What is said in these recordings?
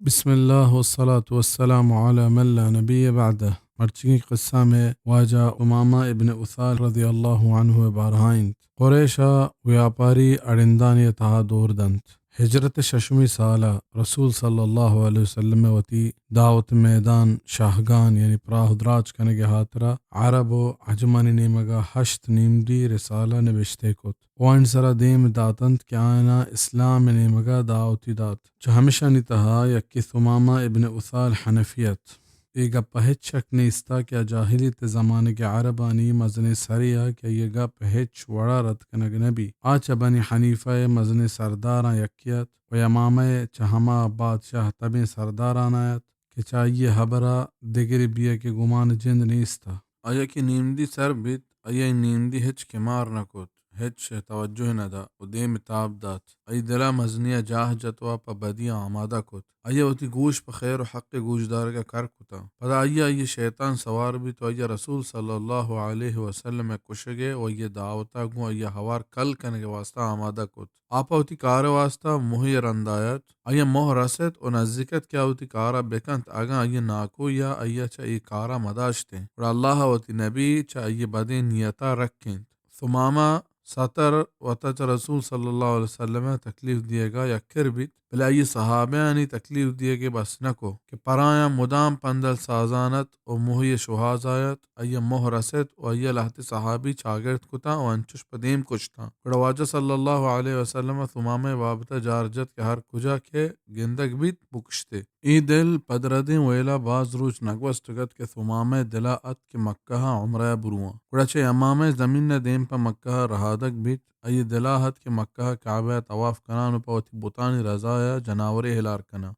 بسم الله والصلاة والسلام على من لا نبي بعده. مرچی قصہ میں واجہ امامہ ابن اثال رضی اللہ عنہ بارہائند قریشہ ویاپاری اڑندانی تہا دور دنت ہجرت ششمی سالہ رسول صلی اللہ علیہ وسلم وتی دعوت میدان شاہگان یعنی پراہدراج کنگ ہاترا عرب و عجمانی نیمگا ہشت نیمدی رسالہ نوشتے کت وان سرا دیم داتنت کہ آئنا اسلام نیمگا دعوتی دات چھ ہمیشہ نتہا یکی ثمامہ ابن اثال حنفیت ایگا پہچ شک نیستا کیا جاہلیت زمانے کے عربانی مزن سریہ کیا یہ گا پہچ وڑا رت کنگ نبی آچا بنی حنیفہ مزن سرداراں یکیت و امامہ چہما بادشاہ تبیں سرداران آیت کہ چاہیے حبرہ دگری بیا کے گمان جند نیستا آیا کی نیمدی سر بیت آیا نیمدی ہچ کمار نکوت ہچ توجہ نہ دا و دیم تاب دات ای دلا مزنیہ جاہ جتوا پا بدیا آمادہ کت آیا ہوتی گوش پا خیر و حق گوشدار کا کر کتا پدا آیا یہ شیطان سوار بھی تو آیا رسول صلی اللہ علیہ وسلم کشگے و یہ دعوتا گو آیا ہوار کل کنے کے واسطہ آمادہ کت آپا ہوتی کار واسطہ مہی رندایت آیا موہ رسد و نزدیکت کیا ہوتی کارا بکنت آگا آیا ناکو یا آیا چا ای کارا مداشتے اور اللہ ہوتی نبی چا آیا بدے نیتا رکھیں ثمامہ ساتر وطا رسول صلی اللہ علیہ وسلم تکلیف دیے گا یا کربت بلے آئی صحابیانی تکلیف دیے گے بس نکو کہ پرایا مدام پندل سازانت و مہی شہاز آیت آئی موہ رسد و آئی لہت صحابی چاگرد کتا و انچش پدیم کشتا واجہ صلی اللہ علیہ وسلم ثمامہ بابتا جارجت کے ہر کجا کے گندگ بیت بکشتے ای دل پدردیں ویلا باز روچ نگوستگت کے ثمامہ دلا ات کے مکہ عمرہ بروان کڑچے امامہ زمین نے دیم پا مکہ رہادک بیت ای دلاحت کے مکہ کعبہ طواف کنان پا وتی بوتانی رضایا جناور ہلار کنا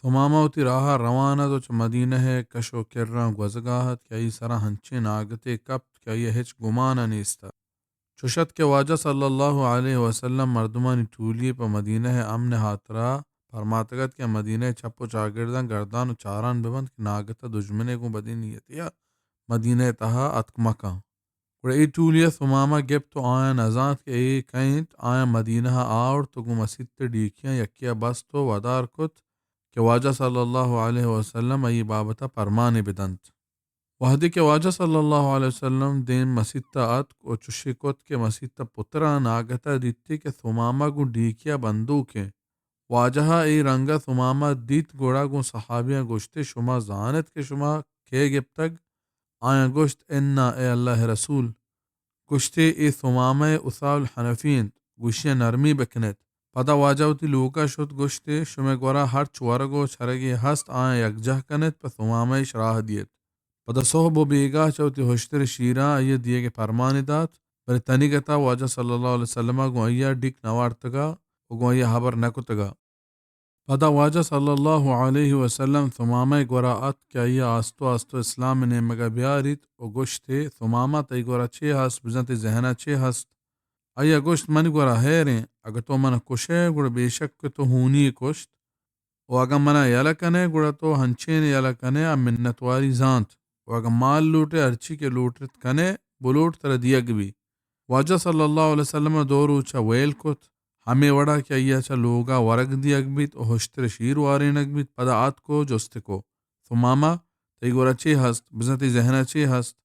ثمامہ وتی راہا روانہ تو چ مدینہ ہے کشو کرراں گوزگاہت کہ ای سرا ہنچے ناگتے کپت کہ ای ہچ گمانہ نیستا چشت کے واجہ صلی اللہ علیہ وسلم مردمانی ٹولی پا مدینہ امن ہاترا فرماتگت کے مدینہ چپو چاگردن گردان و چاران ببند کہ ناگتا دشمنے کو بدی نیتیا مدینہ تہا اتک مکان اور ای ٹولیا ثمامہ گپ تو آیا نزات کہ ای کئنت آیا مدینہ آور تو گو مسیط ڈیکیاں یکیا بس تو ودار کت کہ واجہ صلی اللہ علیہ وسلم ای بابتا پرمانے بدنت وحدی کے واجہ صلی اللہ علیہ وسلم دین مسیطہ اتک و چشی کت کے مسیطہ پترا ناگتا دیتی کہ ثمامہ گو ڈیکیا بندوکیں واجہ ای رنگا ثمامہ دیت گوڑا گو صحابیاں گوشتے شما زانت کے شما کے گپ تک آیا گوشت انا اے اللہ رسول گوشتے ای ثمامہ اثال حنفین گوشیا نرمی بکنت پدا واجہوتی لوکا شد گوشتے شما گورا ہر چورگو چھرگی ہست آیا یکجہ کنت پا ثمامہ شراہ دیت پدا صحب و بیگاہ چوتی ہوشتر شیرہ یہ دیے کے فرمانی دات پر تنیگتا واجہ صلی اللہ علیہ وسلم گو ایا ڈک نوارتگا و گو ایا حبر نکتگا پدا واجہ صلی اللہ علیہ وسلم ثمامہ گورا ات کیا ایا آستو آستو اسلام نے مگا بیاریت و گوشتے ثمامہ تی گورا چے ہست بزنت ذہنہ چے ہست ایا گوشت منی گورا حیریں اگر تو منہ کشے گوڑا بے شک کہ تو ہونی کشت و اگر منہ یلا کنے گوڑا تو ہنچین یلا کنے اب منتواری زانت و اگر مال لوٹے ارچی کے لوٹت کنے بلوٹ تر دیگ بھی واجہ صلی اللہ علیہ وسلم دور اوچا ویل کت ہمیں وڑا کیا یہ اچھا لوگا ورگ دیگ بیت و ہوشتر شیر وارینک بیت پدا آت کو جست کو ثمامہ تی گورا چے ہست بزنتی ذہنہ چے ہست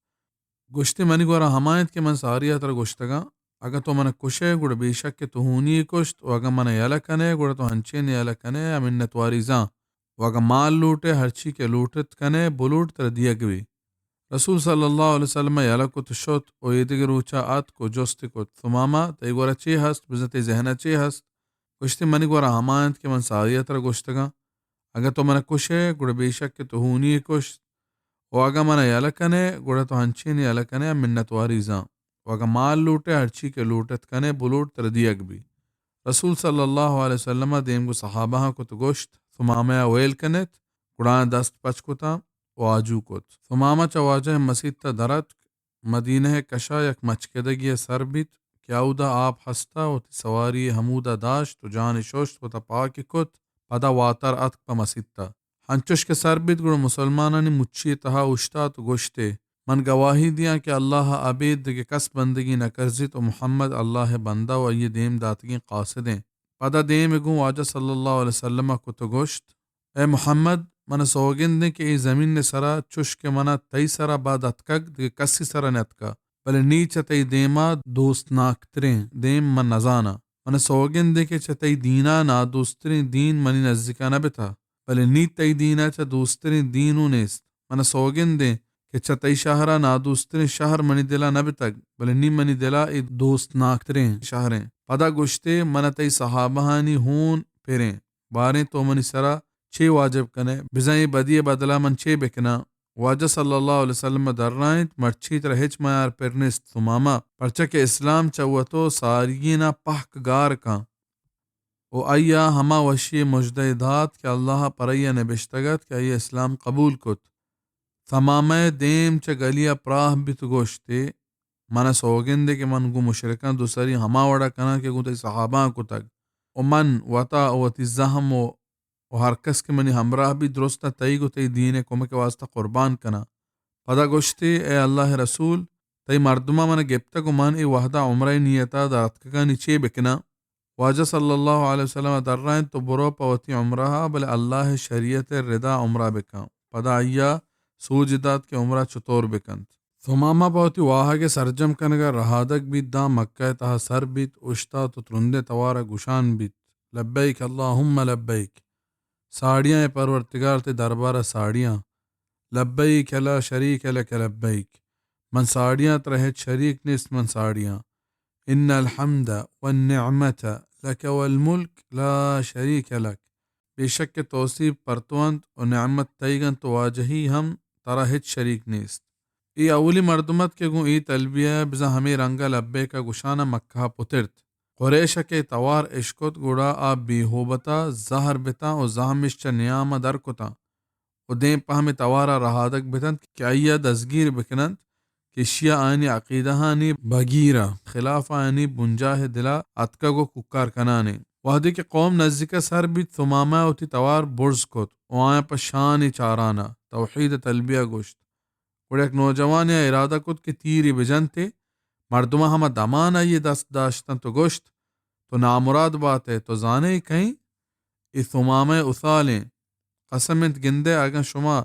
گوشتے منی گورا ہمایت کے من ساریہ تر گوشتگا اگر تو منہ کشے گوڑا بے شک کہ تو ہونی کشت و اگر منہ یلا کنے گوڑا تو ہنچین یلا کنے امنت واری زاں و اگر مال لوٹے ہرچی کے لوٹت کنے بلوٹ تر دیگ بھی رسول صلی اللہ علیہ وسلم یلا کت شت و ایدگر اوچا آت کو جست کت ثمامہ تی گورا چے ہست بزنتی ذہنہ چے ہست گوشتے منی گورا ہمایت کے من ساریہ تر گوشتگا اگر تو منہ کشے گوڑا بے شک کہ تو ہونی کشت و اگر منہ یلا کنے گوڑا تو ہنچین یلا کنے منت واری زاں و اگر مال لوٹے ہرچی کے لوٹت کنے بلوٹ تر دیگ بھی رسول صلی اللہ علیہ وسلم دیم کو صحابہ کو تو گوشت ثمامہ ویل کنت گڑاں دست پچ کتا و آجو کت ثمامہ چواجہ مسیط تا درت مدینہ کشا یک مچکدگی سر بیت کیا اودا آپ ہستا و تی سواری حمودہ داشت و جان شوشت و تا پاک کت پدا واتر اتک پا مسیطہ ہنچوش کے سر بیت گڑ مسلمانانی مچی تہا اشتا تو گوشتے من گواہی دیا کہ اللہ عبید کے کس بندگی نہ کرزی تو محمد اللہ بندہ و یہ دیم داتگی قاصدیں پدا دیم گوں واجہ صلی اللہ علیہ وسلم کو تو گوشت اے محمد من سوگند کہ ای زمین نے سرا چش کے منا تئی سرا بعد اتکگ دیگه کسی سرا نتکا بلے نی چتئی دیما دوست ناکترین دیم من نزانا من سوگند کہ چتئی دینا نا دوسترین دین منی نزدیکا نبتا بلے نی تئی دینا چا دوسترین دینو نیست من سوگند کہ چتئی شہرا نا دوسترین شہر منی دلا نبتگ بلے نی منی دلا ای دوست ناکترین شہریں پدا گشتے من تئی صحابہانی ہون پھریں باریں تو منی سرا چھ واجب کنے بزائیں بدی بدلا من چھ بکنا واجہ صلی اللہ علیہ وسلم در رائیں مرچھی تر ہچ میار پرنست تماما پرچک اسلام چوتو سارینا پہک گار کان او ایا ہما وشی مجدہ دات کہ اللہ پریا نبشتگت کہ ای اسلام قبول کت تمام دیم چ گلیا پراہ بیت گوشتے من سوگندے کہ من گو مشرکان دوسری ہما وڑا کنا کہ گو تی صحاباں کو تک او من وطا او تی زہم و ہر کس کے منی ہمراہ بھی درستہ تئی گو تی دین کم کے واسطہ قربان کنا پدا گوشتے اے اللہ رسول تی مردمہ من گپتا کو من ای وحدہ عمرہ نیتا دارتکا نیچے بکنا واجہ صلی اللہ علیہ وسلم در رائن تو برو پوتی عمرہ بلے اللہ شریعت ردا عمرہ بکا پدا آیا سوجدات کے عمرہ چطور بکند ثمامہ پوتی واہا کے سرجم کنگا رہادک بیت دا مکہ تہا سر بیت اشتا تو ترندے توارا گشان بیت لبیک اللہم لبیک ساڑیاں پرورتگار تے دربارہ ساڑیاں لبیک لا شریک لک لبیک من ساڑیاں ترہت شریک نیست من ساڑیاں ان الحمد والنعمت لک والملک لا شریک لک بے شک کے توصیف پرتوانت و نعمت تیگن تو واجہی ہم ترہت شریک نیست ای اولی مردمت کے گوں ای تلبیہ بزا ہمیں رنگا لبے کا گشانہ مکہ پترت قریش کے توار اشکت گوڑا آب بی ہوبتا زہر بتا و زہمش چا نیام در کتا و دیں پہم توارا رہادک بتند کہ آیا دزگیر بکنند کہ شیعہ آنی عقیدہانی بگیرہ خلاف آنی بنجاہ دلا اتکا گو ککار کنانے وحدی کے قوم نزدیک سر بھی ثمامہ ہوتی توار برز کت و آیا پا شانی چارانا توحید تلبیہ گوشت اور ایک نوجوان یا ارادہ کت کہ تیری بجنتے مردمہ ہما دمان آئیے دست داشتن تو گوشت تو نامراد بات ہے تو زانے کہیں ای ثمامہ اثالیں قسمت گندے اگر شما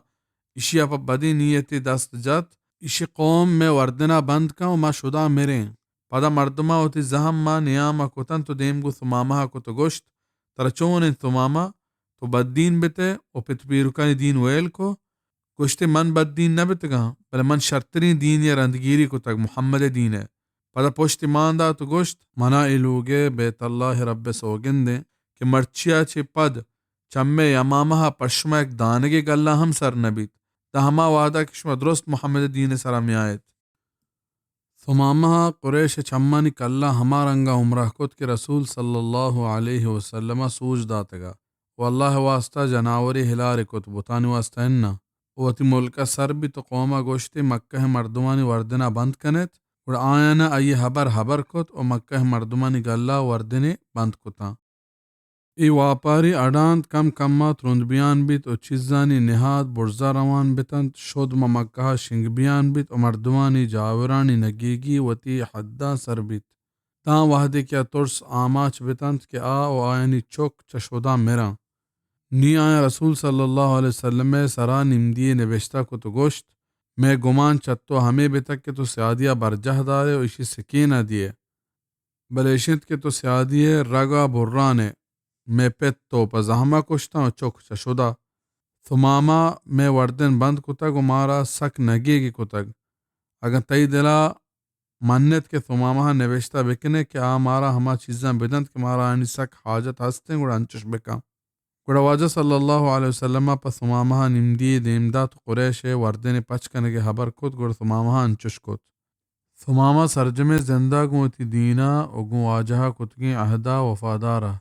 اشی اپا بدی نیتی دست جت اشی قوم میں وردنا بند کن و ما شدا مریں پدا مردمہ ہوتی زہم ما نیامہ کتن تو دیم گو ثمامہ کو تو گوشت ترچون ان ثمامہ تو بد دین بتے و پت پیرکانی دین ویل کو گوشتے من بد دین نہ بتگا بلے من شرطرین دین یا رندگیری کو تک محمد دین ہے پدا پوشت ماندہ تو گوشت منا ایلوگے بیت اللہ رب سوگندے کہ مرچیا چھ پد چمے یمامہ پشمہ ایک دانگے گلہ ہم سر نبیت دا ہما وعدہ کشمہ درست محمد دین سرامی آیت ثمامہ قریش چمانی کلہ ہما رنگا عمرہ کت کے رسول صلی اللہ علیہ وسلم سوج داتگا واللہ واسطہ جناوری ہلار کت بتانی واسطہ اننا وتی ملکہ سر بھی تو قومہ گوشتے مکہ مردمانی وردنا بند کنت اور آیانا ای حبر کت و مکہ مردمانی گلہ وردنے بند کتا ای واپاری اڈانت کم کما ترند بیان بیت و چیزانی نہاد برزا روان بیتند شد مکہ شنگ بیان بیت و مردمانی جاورانی نگیگی وتی حدہ سر بیت تاں وحدی کیا ترس آماچ بیتند کہ و آیانی چوک چشودا میرا نی آیا رسول صلی اللہ علیہ وسلم سرا نمدی نوشتہ کو تو گوشت میں گمان چتو ہمیں بے تک کہ تو سیادیہ برجہ دارے و اسی سکینہ دیے بلیشت کہ تو سیادیہ رگا برانے میں پت تو پزہمہ کشتا ہوں چوک چشودا ثمامہ میں وردن بند کتگ و مارا سک نگے گی کتگ اگر تی دلا منت کے ثمامہ نوشتہ بکنے کہ مارا ہما چیزاں بدند کہ مارا آنی سک حاجت ہستیں گوڑا انچش بکا گوڑا واجہ صلی اللہ علیہ وسلم پا ثمامہ نمدی دیمدہ تو قریش وردن پچ کنگے حبر کت گوڑا ثمامہ انچش کت ثمامہ سرجم زندہ گو تی دینا و گو واجہ کتگیں عہدہ وفادارہ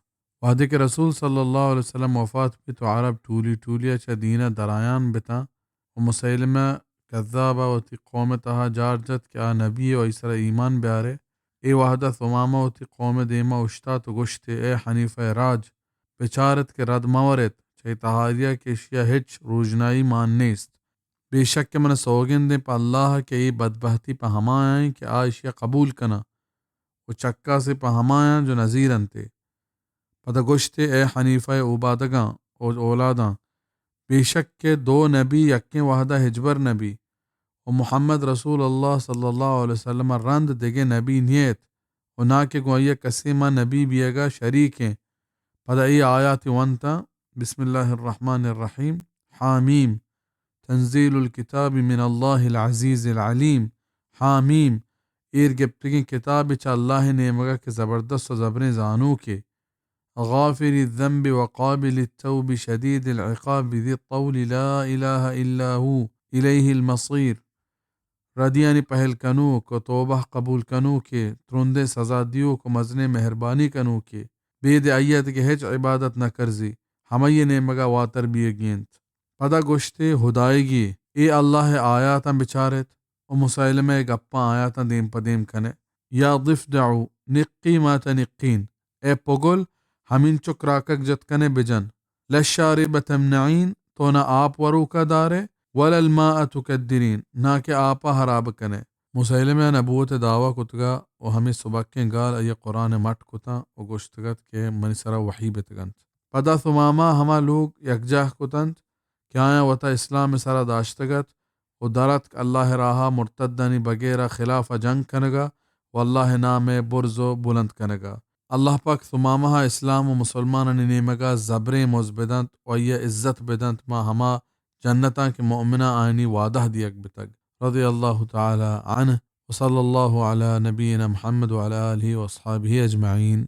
وحدی کے رسول صلی اللہ علیہ وسلم وفات بھی تو عرب ٹولیا چا دینا درایان بتا و مسلمہ کذابہ و تی قوم تہا جارجت کہ نبی و ایسر ایمان بیارے اے وحدہ ثمامہ و تی قوم دیما اشتا تو گشتے اے حنیفہ راج بچارت کے رد مورت چاہی تحاریہ کے شیعہ ہچ روجنائی مان نیست بے شک کہ من سوگن دیں پا اللہ کہ ای بدبہتی پا ہما آئیں کہ آئیشیہ قبول کنا و چکا سے پا ہما آئیں جو نظیر انتے پتہ گوشتے اے حنیفہ عبادگاں اور اولاداں بے شک کہ دو نبی یکیں وحدہ ہجبر نبی و محمد رسول اللہ صلی اللہ علیہ وسلم رند دگے نبی نیت و نا کہ گویا کسیمہ نبی بیگا شریکیں پدا ای آیات ونتا بسم اللہ الرحمن الرحیم حامیم تنزیل الکتاب من اللہ العزیز العلیم حامیم ایر گپتگی کتاب چا اللہ نے مگا کہ زبردست و زبریں زانو کے غافر الذنب وقابل التوب شدید العقاب ذی الطول لا الہ الا ہو الیہ المصیر ردیانی پہل کنو کو توبہ قبول کنو کے ترندے سزا دیو کو مزنے مہربانی کنو کے بید ایت کے ہچ عبادت نہ کرزی ہمیں نے مگا واتر بھی گینت پدا گوشتے ہدائیگی اے اللہ آیاتاں بچارت و مسائلمہ گپاں آیاتاں دیم پدیم کنے یا ضفدعو نقی ما تنقین اے پگل ہمین چکراکک جت کنے بجن لشارب تمنعین تو نہ آپ ورو کا دارے ولا الماء تکدرین نہ کہ آپا حراب کنے مسائلمہ نبوت دعویٰ کتگا و ہمیں سبکیں گال یہ قرآن مٹ کتا و گوشتگت کے منسرہ وحی بتگنت پدا ثمامہ ہما لوگ یکجاہ کتنت کہ آیا وطا اسلام سرا داشتگت و درت اللہ راہا مرتدنی بغیرہ خلاف جنگ کنگا و اللہ نام برز و بلند کنگا اللہ پاک ثمامہ اسلام و مسلمان نیمگا زبریں مزبدنت و یہ عزت بدنت ما ہما جنتاں کے مؤمنہ آئینی وعدہ دیگ بتگ رضی اللہ تعالی عنہ وصلی اللہ علی نبینا محمد وعلی آلہ واصحابہ اجمعین